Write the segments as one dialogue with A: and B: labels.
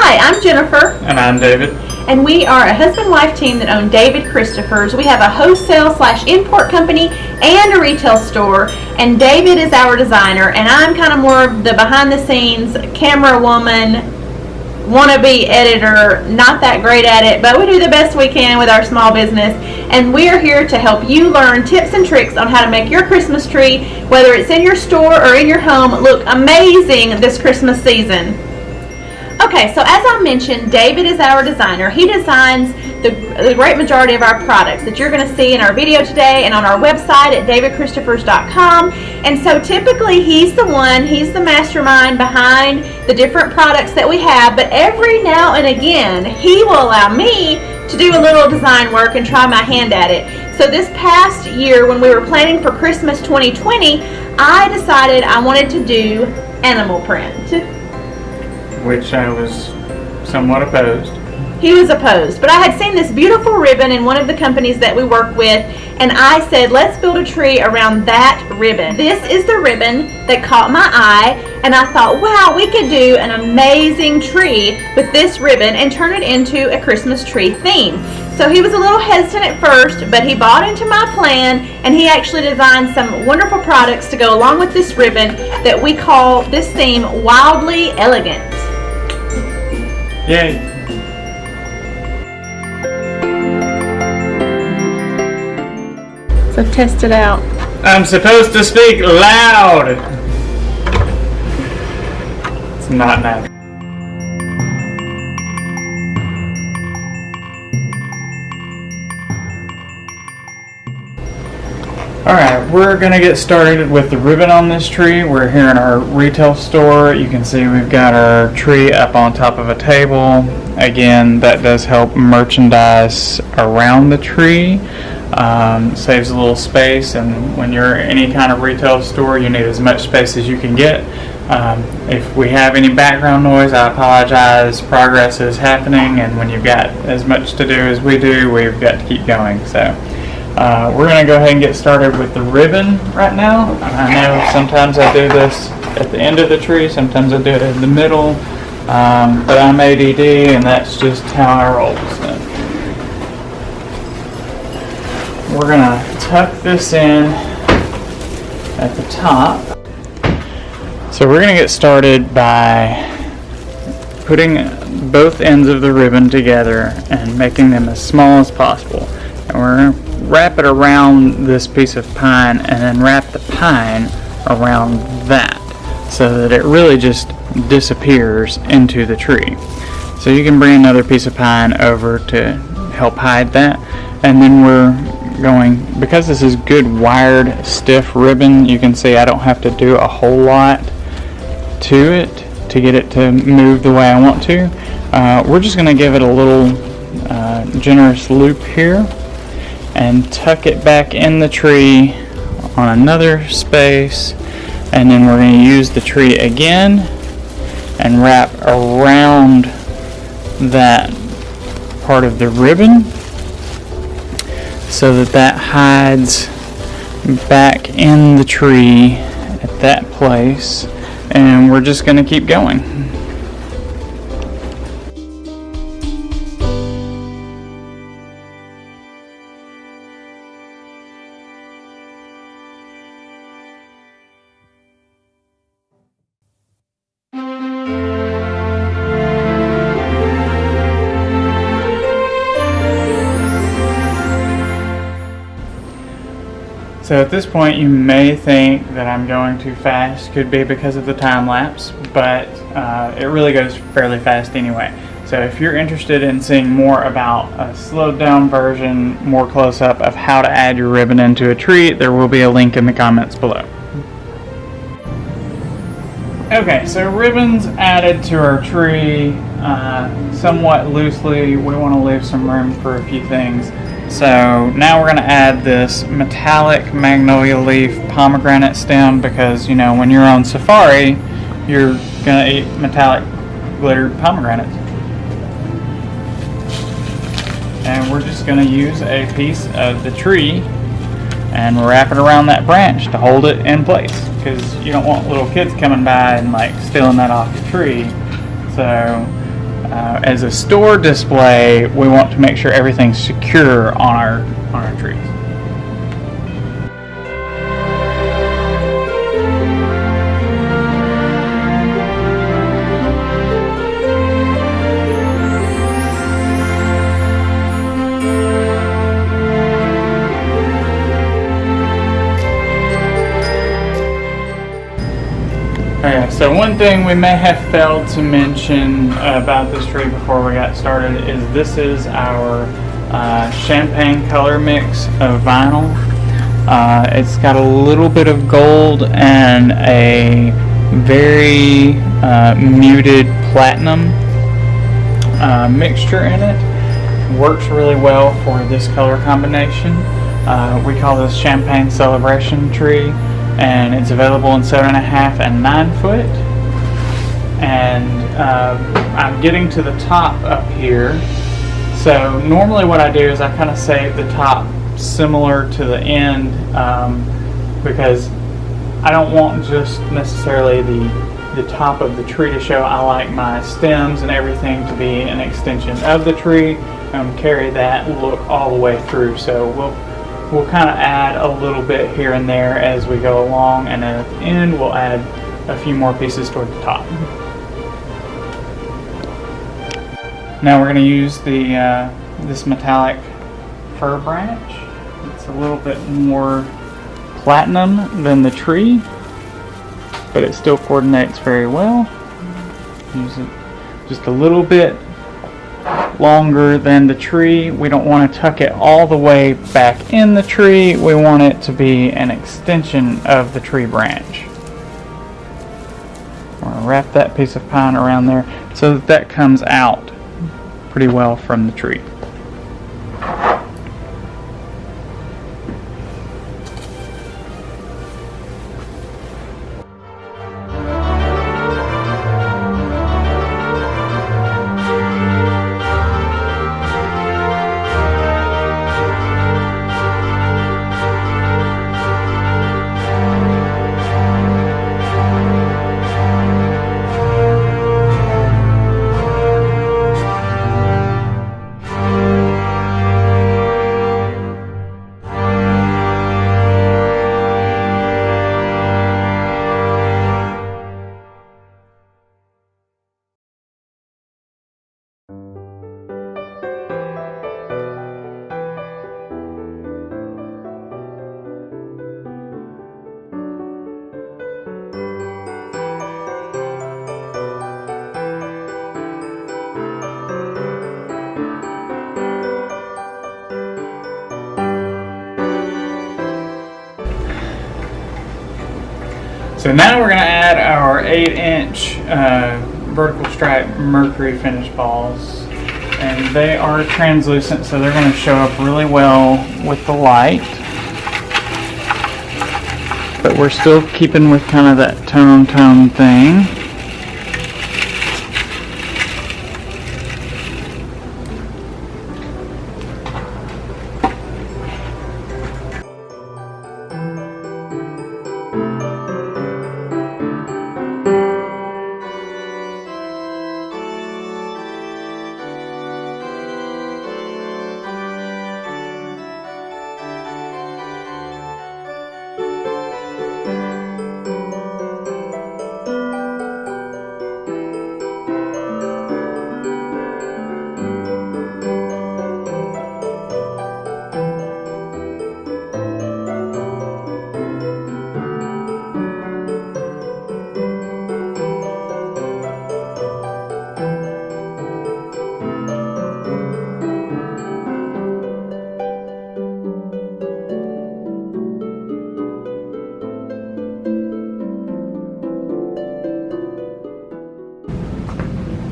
A: Hi, I'm Jennifer.
B: And I'm David.
A: And we are a husband-wife team that own David Christopher's. We have a wholesale/import company and a retail store. And David is our designer, and I'm kind of more of the behind-the-scenes camera woman, wannabe editor, not that great at it, but we do the best we can with our small business. And we are here to help you learn tips and tricks on how to make your Christmas tree, whether it's in your store or in your home, look amazing this Christmas season. Okay, so as I mentioned, David is our designer. He designs the great majority of our products that you're going to see in our video today and on our website at davidchristophers.com. And so typically he's the mastermind behind the different products that we have, but every now and again he will allow me to do a little design work and try my hand at it. So this past year when we were planning for Christmas 2020, I decided I wanted to do animal print.
B: Which I was somewhat opposed.
A: He was opposed, but I had seen this beautiful ribbon in one of the companies that we work with, and I said, let's build a tree around that ribbon. This is the ribbon that caught my eye, and I thought, wow, we could do an amazing tree with this ribbon and turn it into a Christmas tree theme. So he was a little hesitant at first, but he bought into my plan, and he actually designed some wonderful products to go along with this ribbon that we call this theme Wildly Elegant.
B: Yay!
A: So test it out.
B: I'm supposed to speak loud! It's not natural. Alright, we're going to get started with the ribbon on this tree. We're here in our retail store. You can see we've got our tree up on top of a table. Again, that does help merchandise around the tree. Saves a little space, and when you're any kind of retail store, you need as much space as you can get. If we have any background noise, I apologize. Progress is happening, and when you've got as much to do as we do, we've got to keep going. So we're going to go ahead and get started with the ribbon right now. I know sometimes I do this at the end of the tree, sometimes I do it in the middle, but I'm ADD, and that's just how I roll. So we're going to tuck this in at the top. So we're going to get started by putting both ends of the ribbon together and making them as small as possible. And we're going to wrap it around this piece of pine and then wrap the pine around that so that it really just disappears into the tree. So you can bring another piece of pine over to help hide that, and then we're going, because this is good wired stiff ribbon, you can see I don't have to do a whole lot to it to get it to move the way I want to. We're just going to give it a little generous loop here and tuck it back in the tree on another space, and then we're going to use the tree again and wrap around that part of the ribbon so that hides back in the tree at that place, and we're just going to keep going. So at this point you may think that I'm going too fast. Could be because of the time lapse, but it really goes fairly fast anyway. So if you're interested in seeing more about a slowed down version, more close up of how to add your ribbon into a tree, there will be a link in the comments below. Okay, so ribbons added to our tree somewhat loosely. We want to leave some room for a few things. So now we're going to add this metallic magnolia leaf pomegranate stem, because, you know, when you're on safari, you're going to eat metallic glittered pomegranates. And we're just going to use a piece of the tree and wrap it around that branch to hold it in place, because you don't want little kids coming by and like stealing that off the tree. So As a store display, we want to make sure everything's secure on our trees. Okay, so one thing we may have failed to mention about this tree before we got started is this is our champagne color mix of vinyl. It's got a little bit of gold and a very muted platinum mixture in it. Works really well for this color combination. We call this Champagne Celebration Tree, and it's available in 7.5 and 9 foot. And I'm getting to the top up here. So normally what I do is I kind of save the top similar to the end because I don't want just necessarily the top of the tree to show. I like my stems and everything to be an extension of the tree and carry that look all the way through. So we'll kind of add a little bit here and there as we go along, and then at the end we'll add a few more pieces toward the top. Now we're going to use this metallic fir branch. It's a little bit more platinum than the tree, but it still coordinates very well. Use it just a little bit longer than the tree. We don't want to tuck it all the way back in the tree. We want it to be an extension of the tree branch. We're going to wrap that piece of pine around there so that comes out pretty well from the tree. So now we're going to add our 8-inch vertical stripe mercury finish balls, and they are translucent, so they're going to show up really well with the light, but we're still keeping with kind of that tone thing.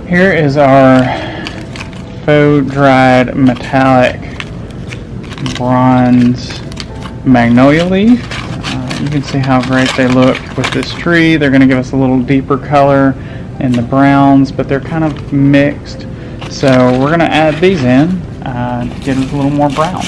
B: Here is our faux dried metallic bronze magnolia leaf. You can see how great they look with this tree. They're going to give us a little deeper color in the browns, but they're kind of mixed. So we're going to add these in to get a little more brown.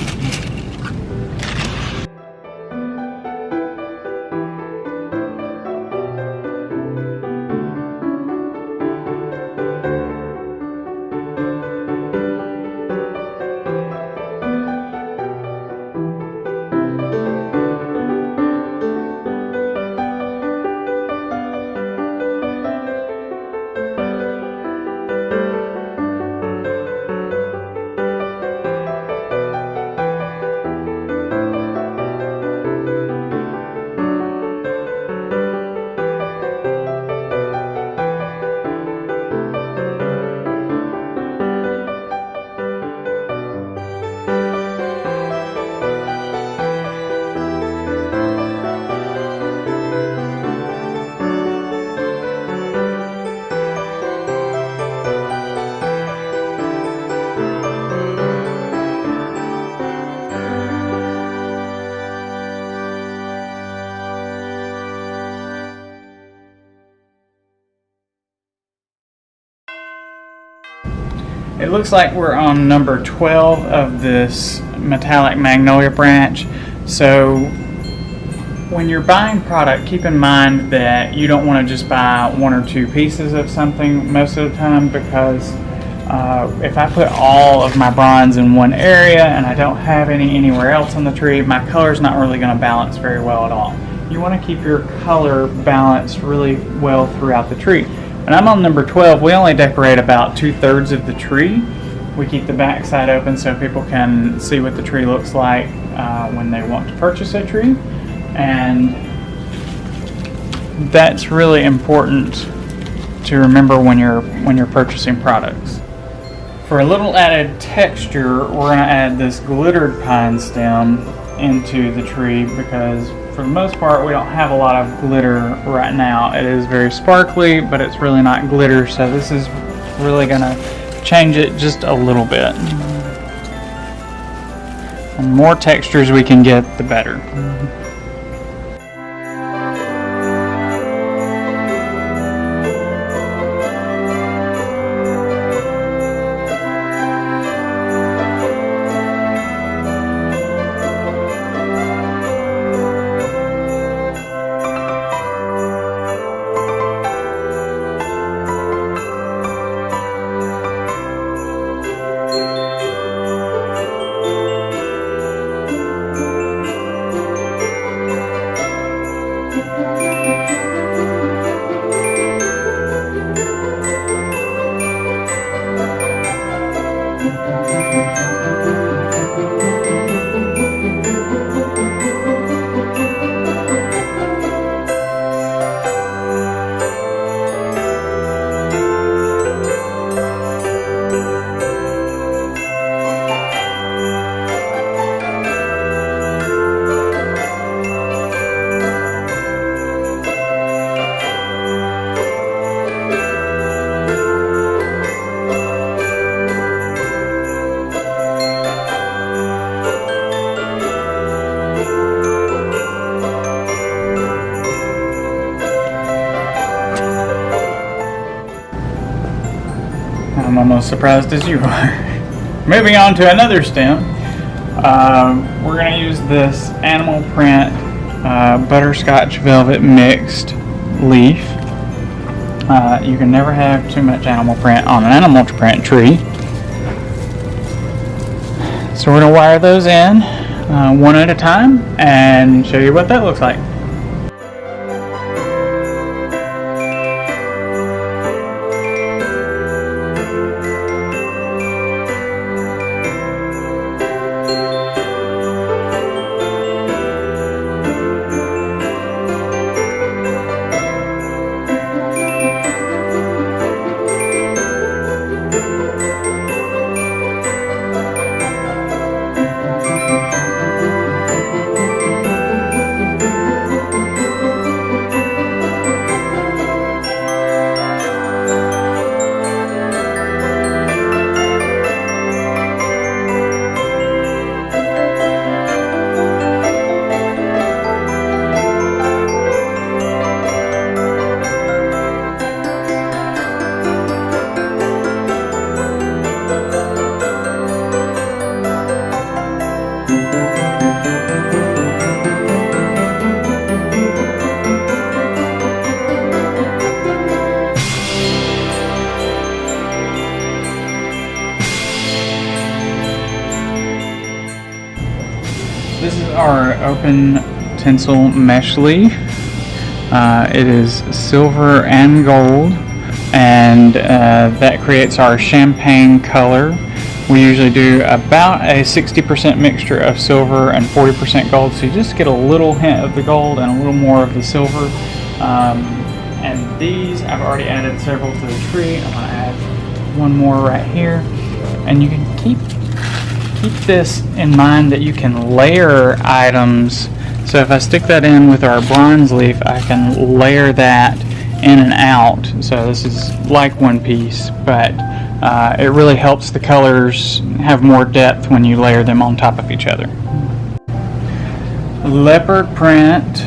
B: It looks like we're on number 12 of this metallic magnolia branch. So when you're buying product, keep in mind that you don't want to just buy one or two pieces of something most of the time, because if I put all of my bronze in one area and I don't have any anywhere else on the tree, my color's not really going to balance very well at all. You want to keep your color balanced really well throughout the tree. And I'm on number 12. We only decorate about 2/3 of the tree. We keep the back side open so people can see what the tree looks like when they want to purchase a tree. And that's really important to remember when you're purchasing products. For a little added texture, we're going to add this glittered pine stem into the tree, because for the most part we don't have a lot of glitter right now. It is very sparkly, but it's really not glitter, so this is really going to change it just a little bit. The more textures we can get, the better. I'm almost surprised as you are. Moving on to another stem. We're going to use this animal print butterscotch velvet mixed leaf. You can never have too much animal print on an animal print tree. So we're going to wire those in one at a time and show you what that looks like. This is our open tinsel mesh leaf. It is silver and gold, and that creates our champagne color. We usually do about a 60% mixture of silver and 40% gold, so you just get a little hint of the gold and a little more of the silver. And these, I've already added several to the tree. I'm going to add one more right here. And you can keep this in mind that you can layer items. So if I stick that in with our bronze leaf, I can layer that in and out. So this is like one piece, but it really helps the colors have more depth when you layer them on top of each other. Leopard print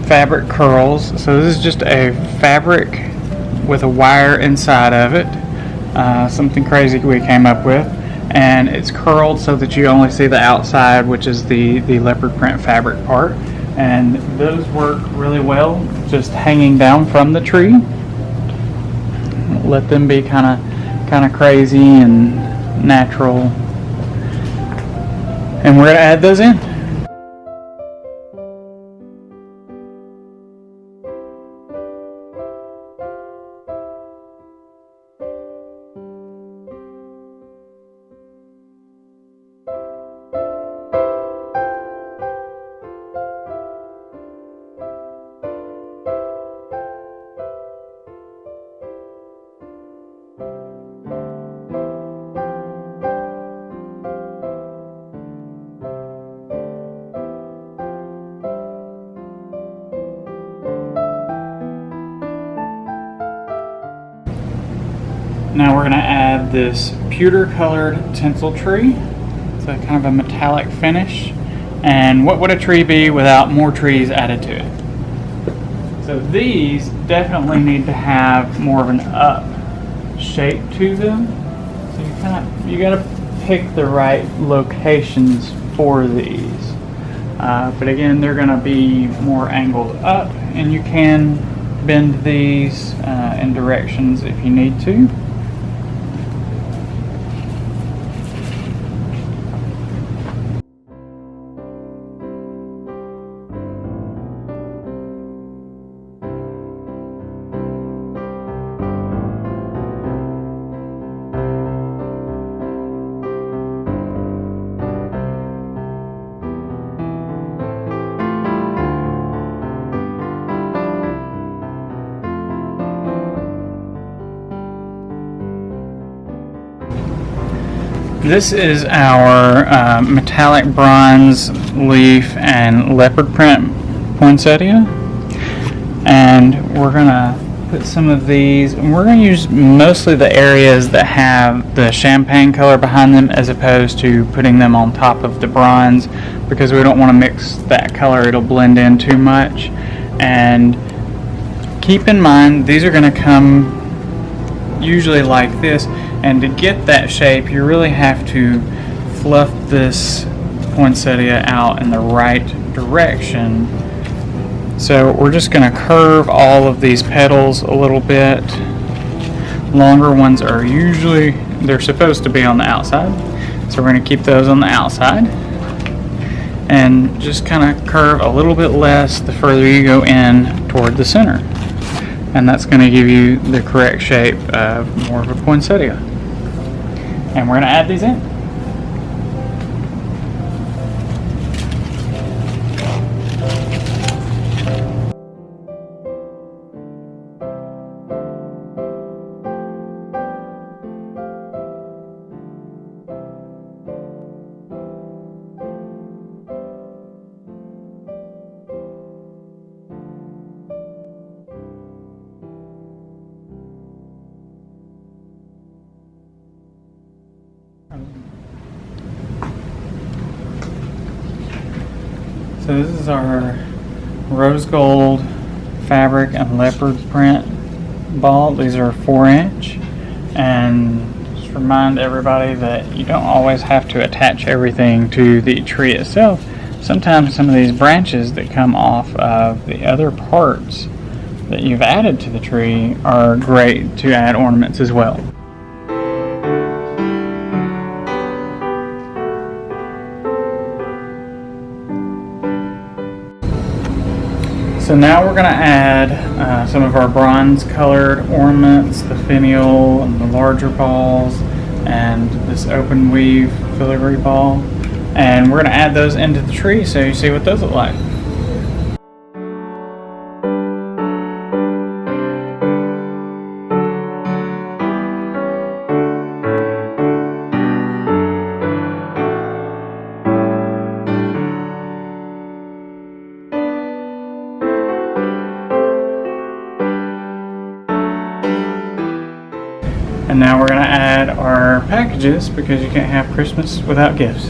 B: fabric curls. So this is just a fabric with a wire inside of it. something crazy we came up with, and it's curled so that you only see the outside, which is the leopard print fabric part, and those work really well just hanging down from the tree. Let them be kind of crazy and natural, and we're going to add those in. Now we're going to add this pewter colored tinsel tree. It's a kind of a metallic finish. And what would a tree be without more trees added to it? So these definitely need to have more of an up shape to them. So you got to pick the right locations for these. But again, they're going to be more angled up, and you can bend these in directions if you need to. This is our metallic bronze leaf and leopard print poinsettia, and we're going to put some of these, and we're going to use mostly the areas that have the champagne color behind them as opposed to putting them on top of the bronze, because we don't want to mix that color, it'll blend in too much. And keep in mind, these are going to come usually like this, and to get that shape you really have to fluff this poinsettia out in the right direction. So we're just going to curve all of these petals a little bit. Longer ones are usually, they're supposed to be on the outside, so we're going to keep those on the outside and just kind of curve a little bit less the further you go in toward the center, and that's going to give you the correct shape of more of a poinsettia. And we're going to add these in. So this is our rose gold fabric and leopard print ball. These are 4-inch, and just remind everybody that you don't always have to attach everything to the tree itself. Sometimes some of these branches that come off of the other parts that you've added to the tree are great to add ornaments as well. So now we're going to add some of our bronze colored ornaments, the finial and the larger balls, and this open weave filigree ball. And we're going to add those into the tree so you see what those look like. And now we're going to add our packages, because you can't have Christmas without gifts.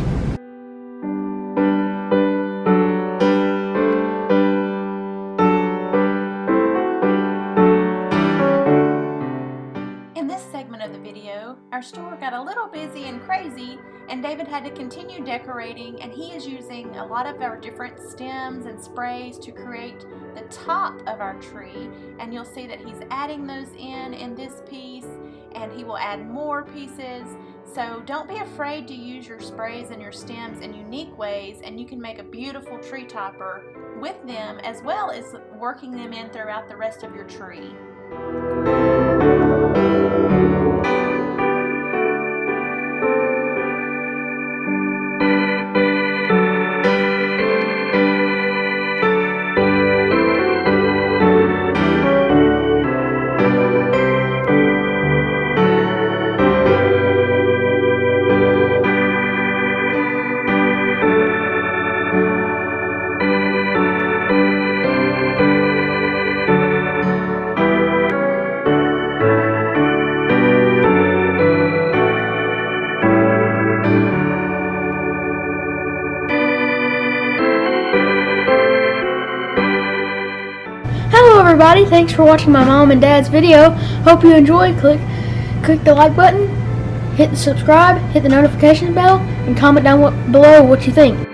A: In this segment of the video, our store got a little busy and crazy, and David had to continue decorating, and he is using a lot of our different stems and sprays to create the top of our tree. And you'll see that he's adding those in this piece, and he will add more pieces. So don't be afraid to use your sprays and your stems in unique ways, and you can make a beautiful tree topper with them, as well as working them in throughout the rest of your tree.
C: Hello everybody, thanks for watching my mom and dad's video. Hope you enjoyed. Click the like button, hit the subscribe, hit the notification bell, and comment down below what you think.